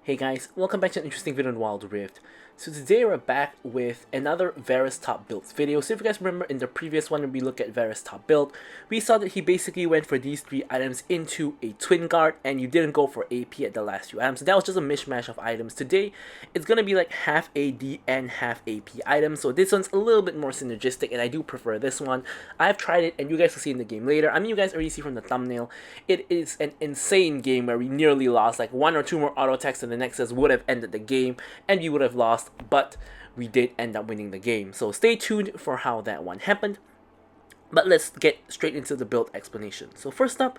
Hey guys, welcome back to an interesting video on Wild Rift. So today we're back with another Varus top builds video. So if you guys remember in the previous one when we looked at Varus top build, we saw that he basically went for these three items into a twin guard and you didn't go for AP at the last few items. So that was just a mishmash of items. Today it's going to be like half AD and half AP items. So this one's a little bit more synergistic and I do prefer this one. I've tried it and you guys will see in the game later. I mean, you guys already see from the thumbnail, it is an insane game where we nearly lost. Like one or two more auto attacks and the NEXUS would have ended the game and we would have lost, but we did end up winning the game. So stay tuned for how that one happened. But let's get straight into the build explanation. So first up,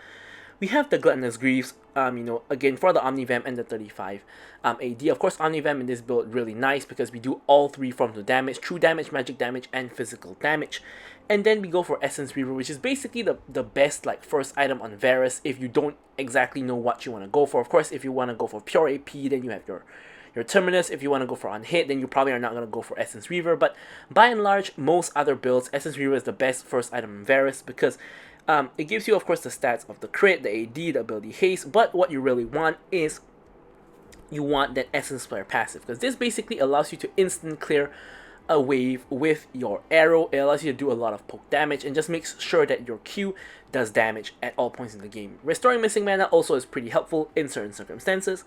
we have the Gluttonous Greaves, again for the Omnivamp and the 35 AD. Of course, Omnivamp in this build really nice because we do all three forms of damage: true damage, magic damage, and physical damage. And then we go for Essence Reaver, which is basically the best like first item on Varus if you don't exactly know what you want to go for. Of course, if you want to go for pure AP, then you have your Terminus. If you want to go for unhit, then you probably are not going to go for Essence Reaver. But by and large, most other builds, Essence Reaver is the best first item in Varus because it gives you, of course, the stats of the crit, the AD, the ability haste. But what you really want is you want that Essence Flare passive, because this basically allows you to instant clear a wave with your arrow. It allows you to do a lot of poke damage and just makes sure that your Q does damage at all points in the game. Restoring missing mana also is pretty helpful in certain circumstances.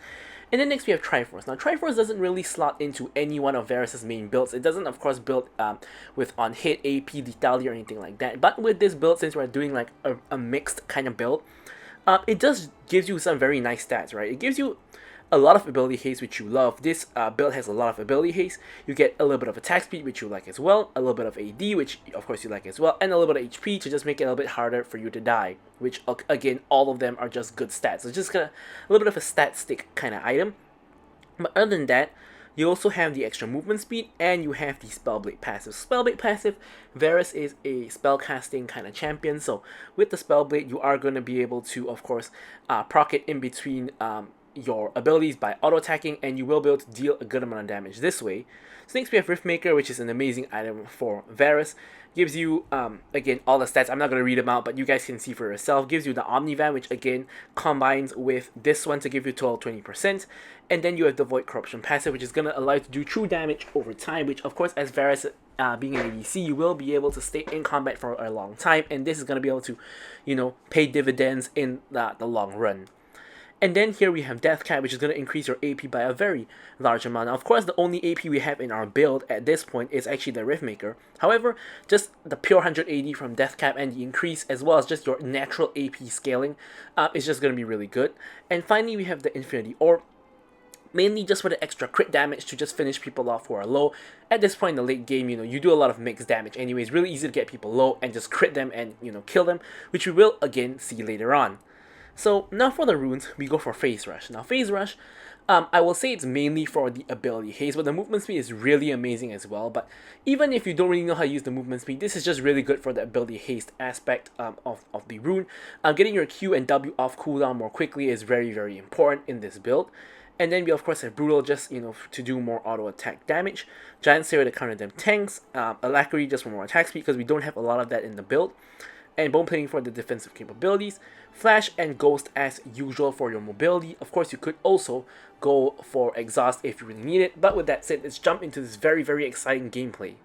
And then next we have Triforce. Now Triforce doesn't really slot into any one of Varus's main builds. It doesn't of course build with on hit, AP, lethality or anything like that. But with this build, since we're doing like a mixed kind of build, it does gives you some very nice stats, right? It gives you a lot of ability haste, which you love. This build has a lot of ability haste. You get a little bit of attack speed, which you like as well, a little bit of AD, which of course you like as well, and a little bit of HP to just make it a little bit harder for you to die, which again, all of them are just good stats. So it's just a little bit of a stat stick kind of item. But other than that, you also have the extra movement speed and you have the Spellblade passive. Spellblade passive, Varus is a spellcasting kind of champion, so with the Spellblade you are going to be able to, of course, proc it in between your abilities by auto-attacking, and you will be able to deal a good amount of damage this way. So next we have Riftmaker, which is an amazing item for Varus. Gives you, again, all the stats. I'm not going to read them out, but you guys can see for yourself. Gives you the Omnivamp, which again combines with this one to give you a total 20%. And then you have the Void Corruption passive, which is going to allow you to do true damage over time, which of course, as Varus being an ADC, you will be able to stay in combat for a long time. And this is going to be able to, pay dividends in the long run. And then here we have Deathcap, which is going to increase your AP by a very large amount. Now, of course, the only AP we have in our build at this point is actually the Riftmaker. However, just the pure 100 AD from Deathcap and the increase, as well as just your natural AP scaling, is just going to be really good. And finally, we have the Infinity Orb, mainly just for the extra crit damage to just finish people off who are low. At this point in the late game, you do a lot of mixed damage anyways. Really easy to get people low and just crit them and, kill them, which we will again see later on. So now for the runes, we go for Phase Rush. Now Phase Rush, I will say it's mainly for the ability haste, but the movement speed is really amazing as well. But even if you don't really know how to use the movement speed, this is just really good for the ability haste aspect of the rune. Getting your Q and W off cooldown more quickly is very, very important in this build. And then we of course have Brutal, just to do more auto attack damage. Giant Slayer to counter them tanks. Alacrity just for more attack speed because we don't have a lot of that in the build. And Bone Plating for the defensive capabilities. Flash and Ghost as usual for your mobility. Of course, you could also go for Exhaust if you really need it. But with that said, let's jump into this very, very exciting gameplay.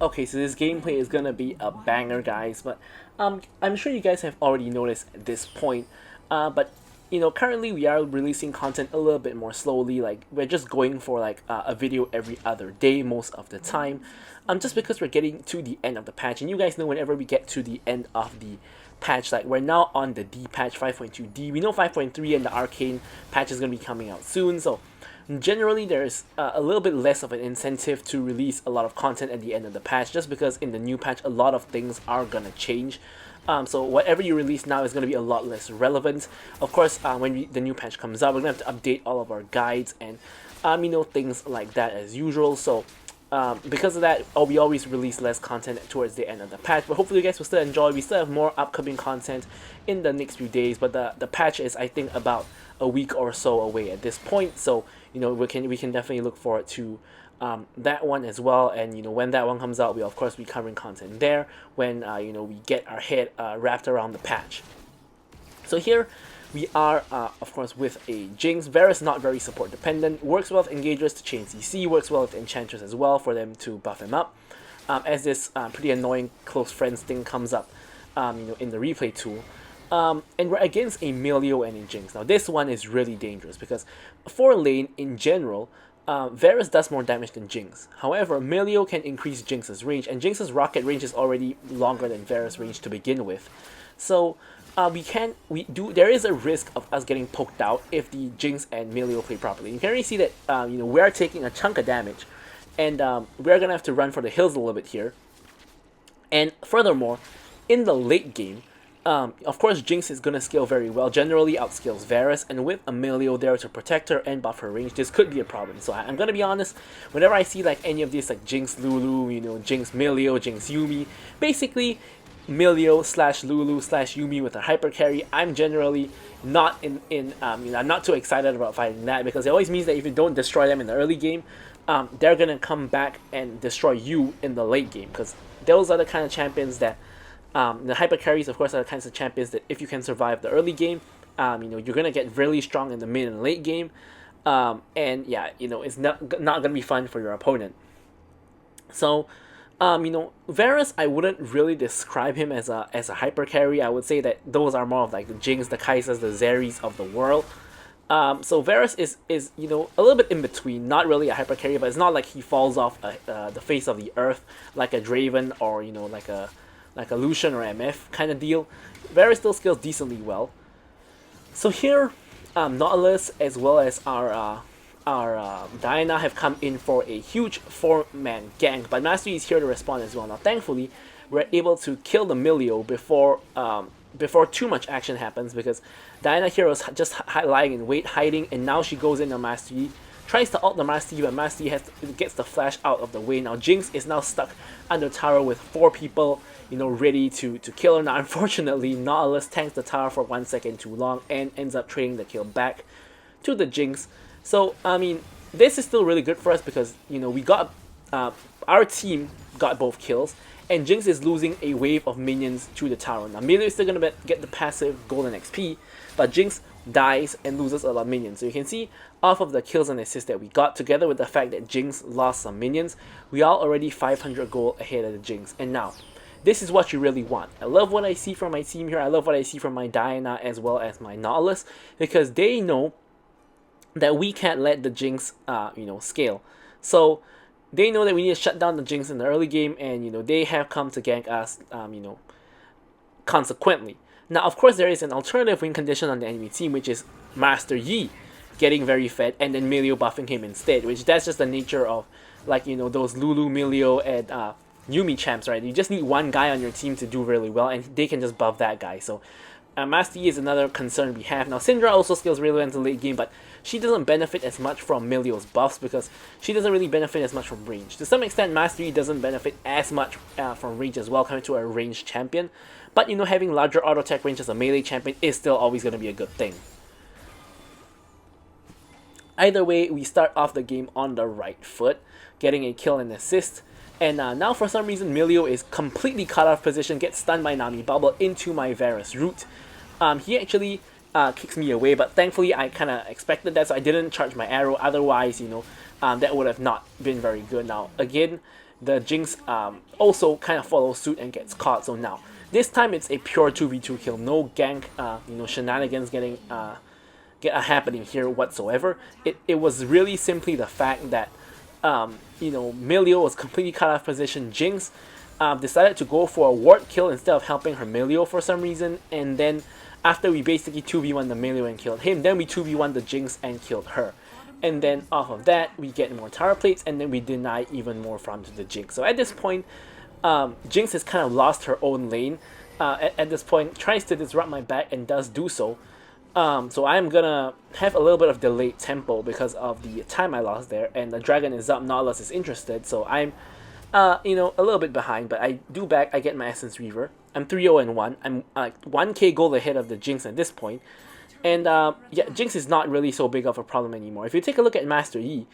Okay, so this gameplay is gonna be a banger, guys. But I'm sure you guys have already noticed at this point. Currently we are releasing content a little bit more slowly. Like, we're just going for like a video every other day most of the time. Just because we're getting to the end of the patch, and you guys know whenever we get to the end of the patch, like we're now on the D patch 5.2D. We know 5.3 and the Arcane patch is going to be coming out soon, so generally there's a little bit less of an incentive to release a lot of content at the end of the patch, just because in the new patch a lot of things are going to change. So whatever you release now is going to be a lot less relevant. Of course, when the new patch comes out, we're going to have to update all of our guides and things like that as usual. So because of that, we always release less content towards the end of the patch, but hopefully you guys will still enjoy. We still have more upcoming content in the next few days, but the patch is, I think, about a week or so away at this point, so we can definitely look forward to that one as well. And when that one comes out, we'll of course be covering content there when we get our head wrapped around the patch. So here we are, of course, with a Jinx. Varus not very support dependent, works well with Engagers to chain CC, works well with Enchantress as well for them to buff him up. As this pretty annoying close friends thing comes up in the replay tool. And we're against a Melio and a Jinx. Now this one is really dangerous because for lane in general, Varus does more damage than Jinx. However, Melio can increase Jinx's range, and Jinx's rocket range is already longer than Varus' range to begin with. So there is a risk of us getting poked out if the Jinx and Melio play properly. You can already see that we are taking a chunk of damage, and we're gonna have to run for the hills a little bit here. And furthermore, in the late game, of course, Jinx is going to scale very well, generally outscales Varus, and with Melio there to protect her and buff her range, this could be a problem. So I'm going to be honest, whenever I see like any of these like Jinx Lulu, Jinx Melio, Jinx Yuumi, basically Melio / Lulu / Yuumi with a hyper carry, I'm generally not I'm not too excited about fighting that, because it always means that if you don't destroy them in the early game, they're going to come back and destroy you in the late game, because those are the kind of champions that the hyper carries, of course, are the kinds of champions that if you can survive the early game, you're gonna get really strong in the mid and late game, and yeah, it's not gonna be fun for your opponent. So, Varus, I wouldn't really describe him as a hyper carry. I would say that those are more of like the Jinx, the Kaisas, the Zeris of the world. So Varus is a little bit in between, not really a hyper carry, but it's not like he falls off the face of the earth like a Draven or like a Lucian or MF kind of deal. Varus still scales decently well. So here, Nautilus as well as our Diana have come in for a huge 4-man gank, but Master Yi is here to respond as well. Now thankfully, we're able to kill the Melio before too much action happens, because Diana here was just lying in wait, hiding, and now she goes in on Master Yi, tries to ult the Master Yi, but Master Yi gets the flash out of the way. Now Jinx is now stuck under tower with 4 people, ready to kill her. Now unfortunately, Nautilus tanks the tower for 1 second too long and ends up trading the kill back to the Jinx. So I mean, this is still really good for us because we got our team got both kills, and Jinx is losing a wave of minions to the tower. Now Melio is still gonna get the passive golden XP, but Jinx dies and loses a lot of minions. So you can see off of the kills and assists that we got, together with the fact that Jinx lost some minions, we are already 500 gold ahead of the Jinx. And now, this is what you really want. I love what I see from my team here. I love what I see from my Diana as well as my Nautilus, because they know that we can't let the Jinx scale. So they know that we need to shut down the Jinx in the early game, and they have come to gank us consequently. Now of course there is an alternative win condition on the enemy team, which is Master Yi getting very fed and then Melio buffing him instead, which that's just the nature of those Lulu, Melio, and Yuumi champs, right? You just need one guy on your team to do really well, and they can just buff that guy. So Master Yi is another concern we have. Now Syndra also scales really well into the late game, but she doesn't benefit as much from Melio's buffs because she doesn't really benefit as much from range. To some extent, Master Yi doesn't benefit as much from range as well, coming to a ranged champion. But having larger auto attack range as a melee champion is still always going to be a good thing. Either way, we start off the game on the right foot, getting a kill and assist. And now for some reason, Melio is completely cut off position, gets stunned by Nami Bubble into my Varus root. He actually kicks me away, but thankfully I kind of expected that, so I didn't charge my arrow. Otherwise, that would have not been very good. Now, again, the Jinx also kind of follows suit and gets caught. So now, this time it's a pure 2v2 kill. No gank, shenanigans happening here whatsoever. It was really simply the fact that Melio was completely cut off position. Jinx decided to go for a ward kill instead of helping her Melio for some reason, and then after we basically 2v1 the Melio and killed him, then we 2v1 the Jinx and killed her. And then off of that, we get more tower plates, and then we deny even more farm to the Jinx. So at this point, Jinx has kind of lost her own lane. At this point, tries to disrupt my back and does do so. So I'm gonna have a little bit of delayed tempo because of the time I lost there, and the dragon is up, Nautilus is interested, so I'm a little bit behind, but I do back, I get my Essence Reaver. I'm 3-0-1, I'm 1k gold ahead of the Jinx at this point, and yeah, Jinx is not really so big of a problem anymore. If you take a look at Master Yi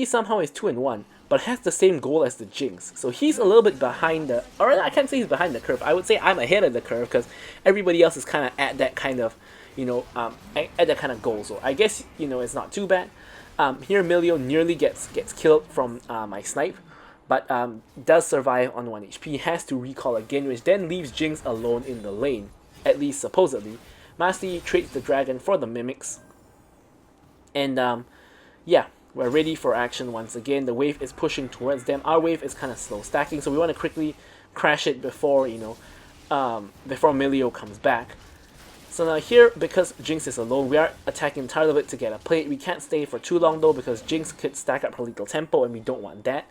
somehow is 2-1, but has the same goal as the Jinx, so he's a little bit behind the, or I can't say he's behind the curve, I would say I'm ahead of the curve, because everybody else is kind of at that kind of, you know, at that kind of goal. So I guess, you know, it's not too bad. Here Milio nearly gets killed from my snipe, but does survive on 1 HP, has to recall again, which then leaves Jinx alone in the lane, at least supposedly. Master Yi trades the dragon for the mimics, and yeah, we're ready for action once again. The wave is pushing towards them. Our wave is kind of slow stacking, so we want to quickly crash it before, you know, before Milio comes back. So now here, because Jinx is alone, we are attacking entirely of it to get a plate. We can't stay for too long though, because Jinx could stack up her lethal tempo and we don't want that.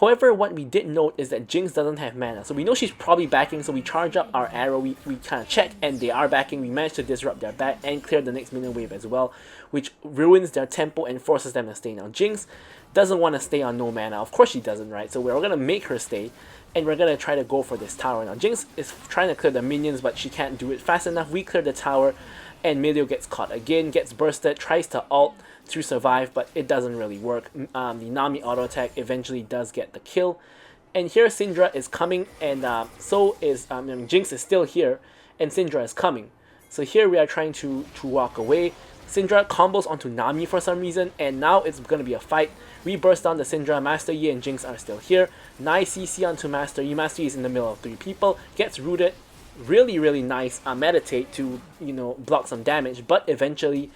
However, what we did note is that Jinx doesn't have mana, so we know she's probably backing, so we charge up our arrow, we kind of check, and they are backing. We manage to disrupt their back and clear the next minion wave as well, which ruins their tempo and forces them to stay. Now, Jinx doesn't want to stay on no mana. Of course she doesn't, right? So we're going to make her stay, and we're going to try to go for this tower. Now, Jinx is trying to clear the minions, but she can't do it fast enough. We clear the tower, and Milio gets caught again, gets bursted, tries to ult to survive, but it doesn't really work. The Nami auto attack eventually does get the kill, and here Syndra is coming, and so is Jinx is still here, and Syndra is coming. So here we are trying to walk away. Syndra combos onto Nami for some reason, and now it's gonna be a fight. We burst down the Syndra. Master Yi and Jinx are still here. Nice CC onto Master Yi. Master Yi is in the middle of 3 people, gets rooted. Really nice meditate to, you know, block some damage, but eventually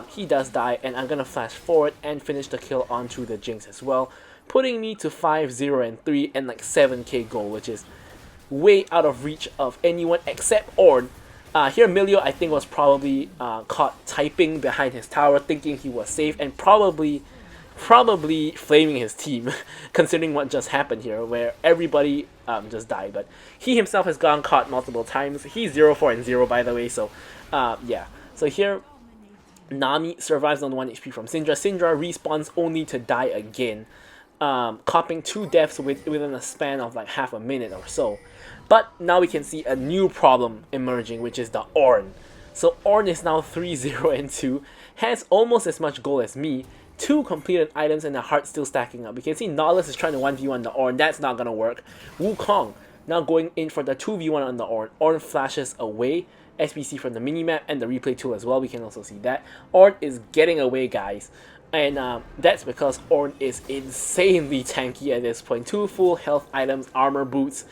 he does die, and I'm gonna flash forward and finish the kill onto the Jinx as well, putting me to 5-0-3 and like 7k gold, which is way out of reach of anyone except Ornn. Here Milio, I think, was probably caught typing behind his tower, thinking he was safe, and probably flaming his team, considering what just happened here, where everybody just died. But he himself has gone caught multiple times. He's 0-4-0, by the way, so yeah. So here Nami survives on 1 HP from Syndra. Syndra respawns only to die again, copping 2 deaths within a span of like half a minute or so. But now we can see a new problem emerging, which is the Ornn. So Ornn is now 3-0-2, has almost as much gold as me, 2 completed items, and the heart still stacking up. You can see Nautilus is trying to 1v1 the Ornn. That's not gonna work. Wukong now going in for the 2v1 on the Ornn. Ornn flashes away. SBC from the minimap and the replay tool as well, we can also see that. Ornn is getting away, guys. And that's because Ornn is insanely tanky at this point. 2 full health items, armor boots,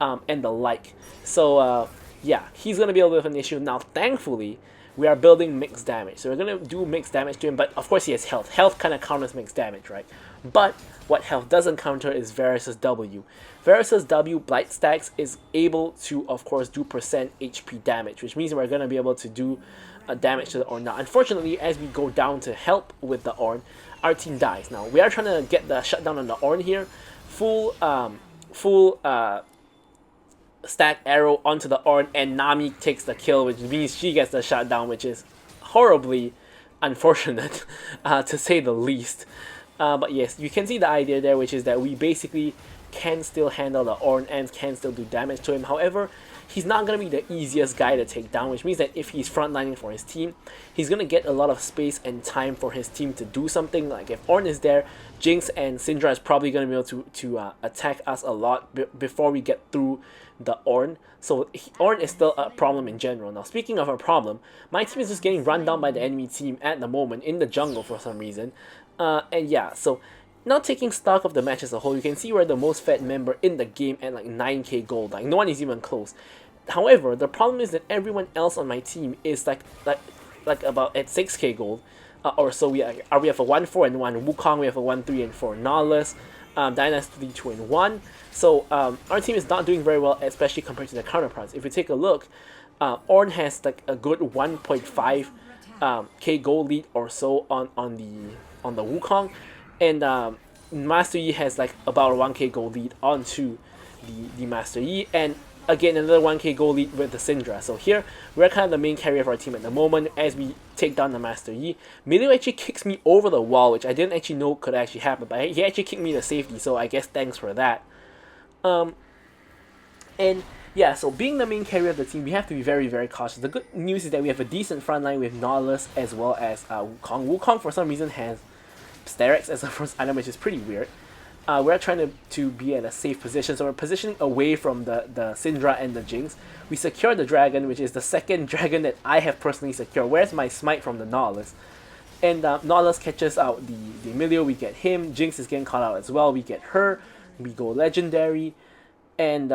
and the like. So yeah, he's going to be a little bit of an issue. Now, thankfully, we are building mixed damage. So we're going to do mixed damage to him, but of course he has health. Health kind of counters mixed damage, right? But what health doesn't counter is Varus' W. Varus' W Blight Stacks is able to, of course, do percent HP damage, which means we're going to be able to do damage to the Ornn. Now, unfortunately, as we go down to help with the Ornn, our team dies. Now, we are trying to get the shutdown on the Ornn here. Full stack arrow onto the Ornn, and Nami takes the kill, which means she gets the shutdown, which is horribly unfortunate, to say the least. But yes, you can see the idea there, which is that we basically can still handle the Ornn and can still do damage to him. However, he's not going to be the easiest guy to take down, which means that if he's frontlining for his team, he's going to get a lot of space and time for his team to do something. Like if Ornn is there, Jinx and Syndra is probably going to be able to attack us a lot before we get through the Ornn. So Ornn is still a problem in general. Now, speaking of a problem, my team is just getting run down by the enemy team at the moment in the jungle for some reason. And yeah, so now taking stock of the match as a whole, you can see we're the most fed member in the game at like 9k gold. Like no one is even close. However, the problem is that everyone else on my team is like about at 6k gold, or so. We have a 1-4-1 Wukong, we have a 1-3-4 Nautilus, Dynasty 2-1. So our team is not doing very well, especially compared to the counterparts. If we take a look, Ornn has like a good 1.5 k gold lead or so on the Wukong, and Master Yi has like about a 1k gold lead onto the Master Yi, and again another 1k gold lead with the Syndra. So here we're kind of the main carrier of our team at the moment as we take down the Master Yi. Milio actually kicks me over the wall, which I didn't actually know could actually happen, but he actually kicked me to safety, so I guess thanks for that. And yeah, so being the main carrier of the team, we have to be very, very cautious. The good news is that we have a decent front line with Nautilus as well as Wukong. Wukong for some reason has Sterex as a first item, which is pretty weird. we're trying to be at a safe position, so we're positioning away from the Syndra and the Jinx. We secure the dragon, which is the second dragon that I have personally secured. Where's my smite from the Nautilus? And Nautilus catches out the Emilio, we get him. Jinx is getting caught out as well, we get her. We go legendary. And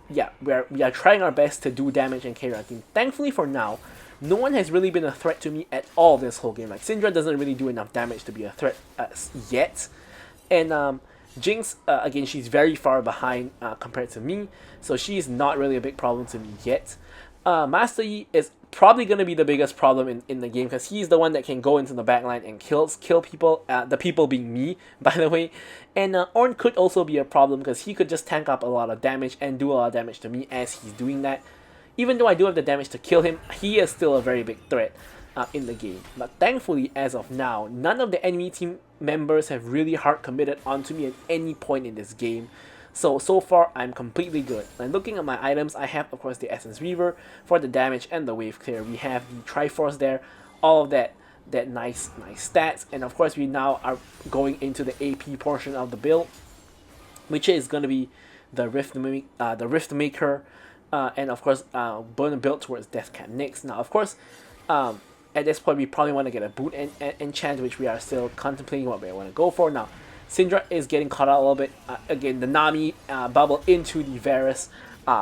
yeah, we are trying our best to do damage and carry our team. Thankfully for now, no one has really been a threat to me at all this whole game. Like, Syndra doesn't really do enough damage to be a threat yet. And Jinx, again, she's very far behind compared to me, so she's not really a big problem to me yet. Master Yi is probably going to be the biggest problem in the game, because he's the one that can go into the backline and kill people, the people being me, by the way. And Ornn could also be a problem, because he could just tank up a lot of damage and do a lot of damage to me as he's doing that. Even though I do have the damage to kill him, he is still a very big threat in the game. But thankfully, as of now, none of the enemy team members have really hard committed onto me at any point in this game. So far, I'm completely good. And looking at my items, I have, of course, the Essence Reaver for the damage and the wave clear. We have the Triforce there, all of that nice stats. And of course, we now are going into the AP portion of the build, which is going to be the Rift Maker, and of course, burn build towards Deathcap Nyx. Now, of course, at this point, we probably want to get a boot enchant, which we are still contemplating what we want to go for. Now, Syndra is getting caught out a little bit. Again, the Nami bubble into the Varus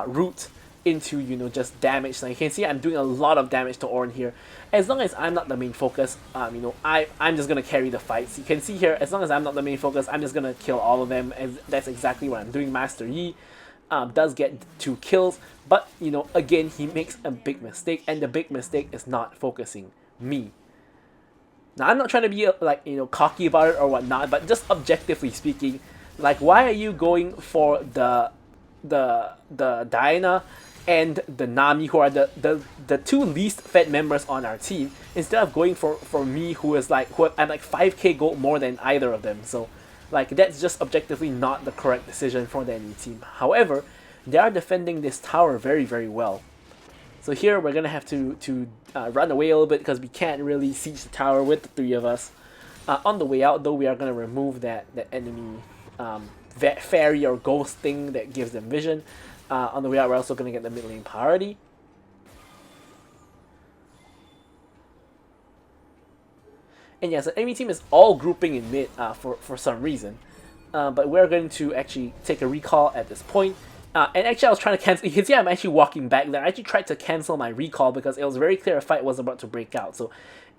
root into, you know, just damage. Now, you can see I'm doing a lot of damage to Ornn here. As long as I'm not the main focus, you know, I'm just going to carry the fights. You can see here, as long as I'm not the main focus, I'm just going to kill all of them. And that's exactly what I'm doing. Master Yi does get 2 kills, but, you know, again, he makes a big mistake, and the big mistake is not focusing me. Now, I'm not trying to be like, you know, cocky about it or whatnot, but just objectively speaking, like, why are you going for the Diana and the Nami, who are the 2 least fed members on our team, instead of going for me, who is like, I'm like 5k gold more than either of them? So, like, that's just objectively not the correct decision for the enemy team. However, they are defending this tower very, very well. So here we're gonna have to run away a little bit, because we can't really siege the tower with the 3 of us. On the way out, though, we are gonna remove that enemy fairy or ghost thing that gives them vision. On the way out, we're also gonna get the mid lane priority. And yes, the enemy team is all grouping in mid for some reason. But we're going to actually take a recall at this point. And actually, I was trying to cancel. You can see I'm actually walking back there. I actually tried to cancel my recall because it was very clear a fight was about to break out. So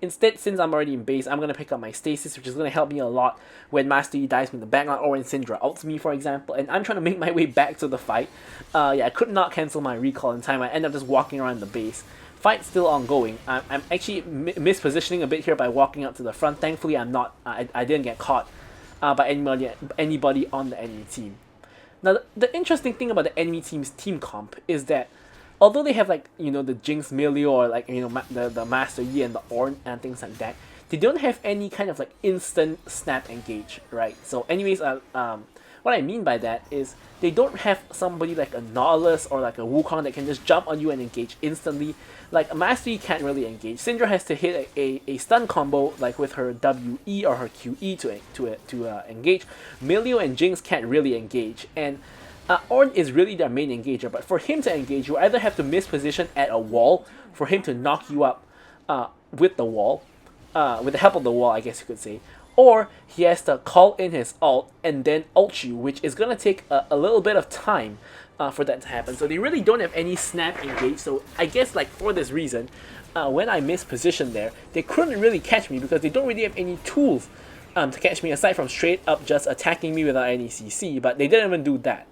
instead, since I'm already in base, I'm going to pick up my stasis, which is going to help me a lot when Master Yi dies from the backline, or when Syndra ults me, for example. And I'm trying to make my way back to the fight. Yeah, I could not cancel my recall in time. I end up just walking around the base. Fight's still ongoing. I'm actually mispositioning a bit here by walking up to the front. Thankfully, I'm not. I didn't get caught by anybody on the enemy team. Now, the interesting thing about the enemy team's team comp is that although they have, like, you know, the Jinx Milio, or, like, you know, the Master Yi and the Ornn and things like that, they don't have any kind of, like, instant snap engage, right? So anyways, what I mean by that is they don't have somebody like a Nautilus or like a Wukong that can just jump on you and engage instantly. Like, Master Yi can't really engage. Syndra has to hit a stun combo, like with her WE or her QE to engage. Milio and Jinx can't really engage, and Ornn is really their main engager. But for him to engage, you either have to miss position at a wall for him to knock you up with the wall, with the help of the wall, I guess you could say, or he has to call in his ult and then ult you, which is going to take a little bit of time for that to happen. So they really don't have any snap engage. So I guess, like, for this reason, when I mispositioned there, they couldn't really catch me because they don't really have any tools to catch me, aside from straight up just attacking me without any CC, but they didn't even do that.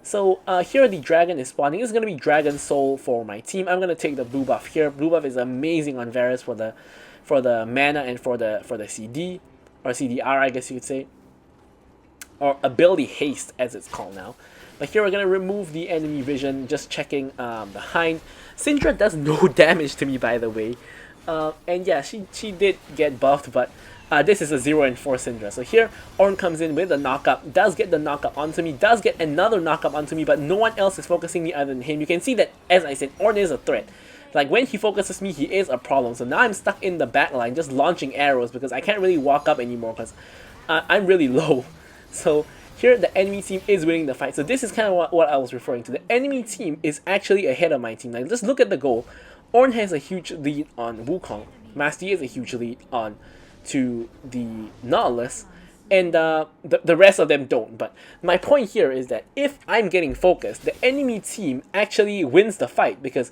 So here the dragon is spawning. This is going to be Dragon Soul for my team. I'm going to take the blue buff here. Blue buff is amazing on Varus for the mana and for the CD, or CDR, I guess you could say, or ability haste as it's called now. But here we're gonna remove the enemy vision, just checking behind. Syndra does no damage to me, by the way, and yeah, she did get buffed, but this is a 0 and 4 Syndra. So here Ornn comes in with a knockup, does get the knockup onto me, does get another knockup onto me, but no one else is focusing me other than him. You can see that, as I said, Ornn is a threat. Like, when he focuses me, he is a problem. So now I'm stuck in the back line just launching arrows because I can't really walk up anymore because I'm really low. So here the enemy team is winning the fight. So this is kind of what I was referring to. The enemy team is actually ahead of my team. Like, just look at the goal. Ornn has a huge lead on Wukong. Master Yi has a huge lead on to the Nautilus. And the rest of them don't. But my point here is that if I'm getting focused, the enemy team actually wins the fight. Because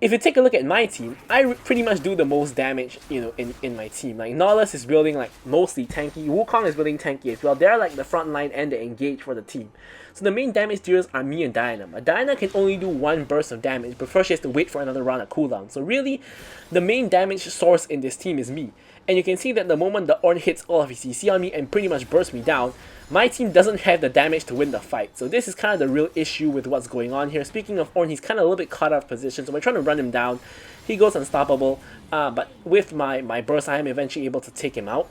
if you take a look at my team, I pretty much do the most damage, you know, in my team. Like, Nautilus is building like mostly tanky. Wukong is building tanky as well. They're like the front line and the engage for the team. So the main damage dealers are me and Diana. But Diana can only do one burst of damage before she has to wait for another round of cooldown. So really, the main damage source in this team is me. And you can see that the moment the Ornn hits all of his CC on me and pretty much bursts me down, my team doesn't have the damage to win the fight. So this is kind of the real issue with what's going on here. Speaking of Ornn, he's kind of a little bit caught out of position, so we're trying to run him down. He goes unstoppable, but with my burst, I am eventually able to take him out.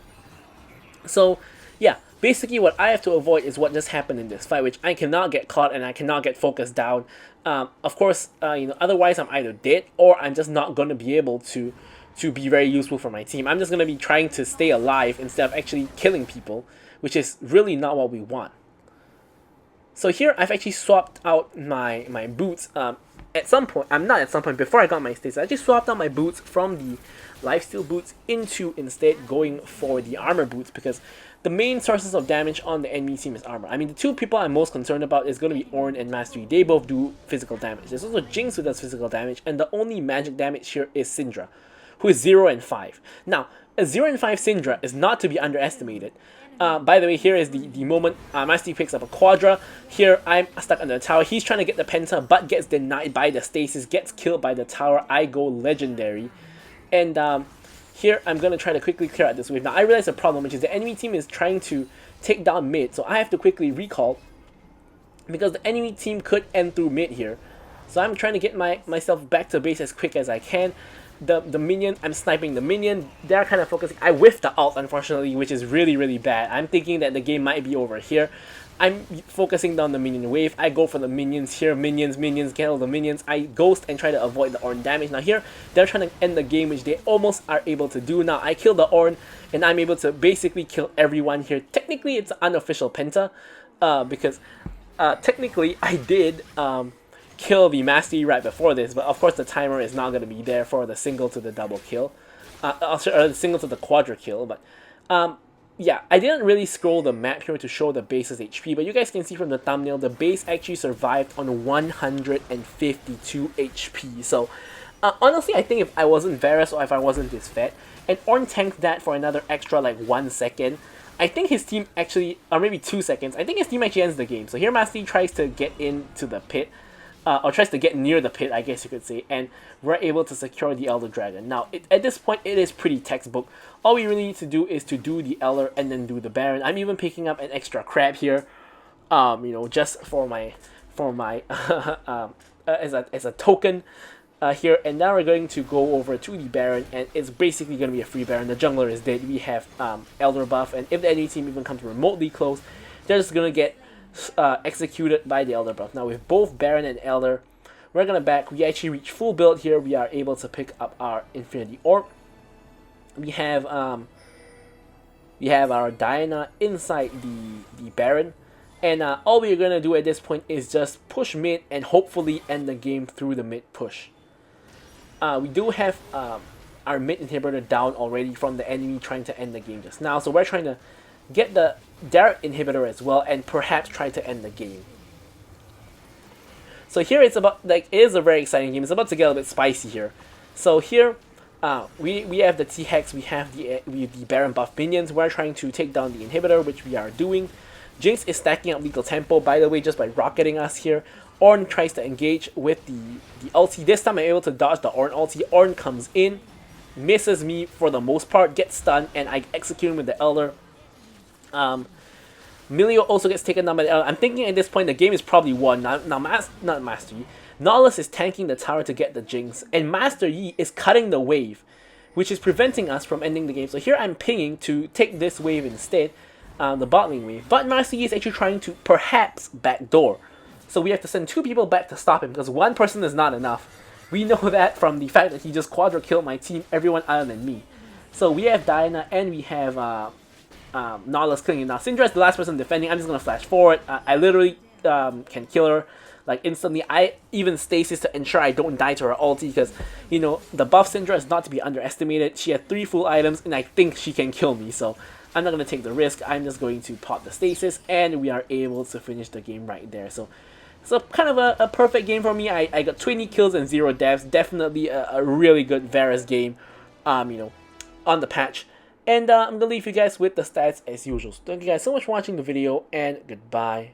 So yeah, basically what I have to avoid is what just happened in this fight, which I cannot get caught and I cannot get focused down. Of course, you know, otherwise I'm either dead or I'm just not going to be able to be very useful for my team. I'm just going to be trying to stay alive instead of actually killing people, which is really not what we want. So here I've actually swapped out my boots. At some point, before I got my states, I actually swapped out my boots from the lifesteal boots into instead going for the armor boots, because the main sources of damage on the enemy team is armor. I mean, the two people I'm most concerned about is going to be Ornn and Master Yi. They both do physical damage. There's also Jinx who does physical damage, and the only magic damage here is Syndra, who is 0 and 5. Now, a 0 and 5 Syndra is not to be underestimated. By the way, here is the moment Master Yi picks up a Quadra. Here, I'm stuck under the tower. He's trying to get the Penta, but gets denied by the Stasis, gets killed by the tower. I go Legendary. And here, I'm going to try to quickly clear out this wave. Now, I realize the problem, which is the enemy team is trying to take down mid, so I have to quickly recall, because the enemy team could end through mid here. So I'm trying to get myself back to base as quick as I can. The minion, I'm sniping the minion. They're kind of focusing. I whiffed the ult, unfortunately, which is really, really bad. I'm thinking that the game might be over here. I'm focusing down the minion wave. I go for the minions here. Minions, get all the minions. I ghost and try to avoid the Ornn damage. Now here, they're trying to end the game, which they almost are able to do. Now I kill the Ornn, and I'm able to basically kill everyone here. Technically, it's an unofficial penta, because technically I did kill the Master Yi right before this, but of course the timer is not going to be there for the single to the double kill, or the single to the quadra kill. But yeah, I didn't really scroll the map here to show the base's HP, but you guys can see from the thumbnail, the base actually survived on 152 HP. So honestly, I think if I wasn't Varus or if I wasn't this fat, and Ornn tanked that for another extra like 1 second, I think his team actually, or maybe 2 seconds, I think his team actually ends the game. So here Master Yi tries to get into the pit, or tries to get near the pit, I guess you could say, and we're able to secure the Elder Dragon. Now, at this point, it is pretty textbook. All we really need to do is to do the Elder and then do the Baron. I'm even picking up an extra crab here, you know, just for my as a token here. And now we're going to go over to the Baron, and it's basically going to be a free Baron. The jungler is dead. We have Elder buff, and if the enemy team even comes remotely close, they're just going to get executed by the Elder buff. Now with both Baron and Elder, we're gonna back. We actually reach full build here. We are able to pick up our Infinity Orb. We have our Diana inside the Baron, and all we're gonna do at this point is just push mid and hopefully end the game through the mid push. We do have our mid inhibitor down already from the enemy trying to end the game just now, so we're trying to get the direct inhibitor as well and perhaps try to end the game. So here it's about, like, it is a very exciting game. It's about to get a bit spicy here. So here we have the T-Hex, we have the Baron buff minions. We're trying to take down the inhibitor, which we are doing. Jinx is stacking up lethal tempo, by the way, just by rocketing us here. Ornn tries to engage with the ulti. This time I'm able to dodge the Ornn ulti. Ornn comes in, misses me for the most part, gets stunned, and I execute him with the Elder. Milio also gets taken down by the Elder. I'm thinking at this point the game is probably won. Now not Master Yi. Nautilus is tanking the tower to get the Jinx, and Master Yi is cutting the wave, which is preventing us from ending the game. So here I'm pinging to take this wave instead, the bot lane wave. But Master Yi is actually trying to perhaps backdoor. So we have to send 2 people back to stop him, because 1 person is not enough. We know that from the fact that he just quadra killed my team, everyone other than me. So we have Diana and we have Nautilus killing. Now Syndra is the last person defending. I'm just gonna flash forward. I literally can kill her like instantly. I even stasis to ensure I don't die to her ulti, because you know the buff Syndra is not to be underestimated. She had 3 full items and I think she can kill me, so I'm not gonna take the risk. I'm just going to pop the stasis and we are able to finish the game right there. So kind of a perfect game for me. I got 20 kills and 0 deaths. Definitely a really good Varus game, you know, on the patch. And I'm gonna leave you guys with the stats as usual. So thank you guys so much for watching the video, and goodbye.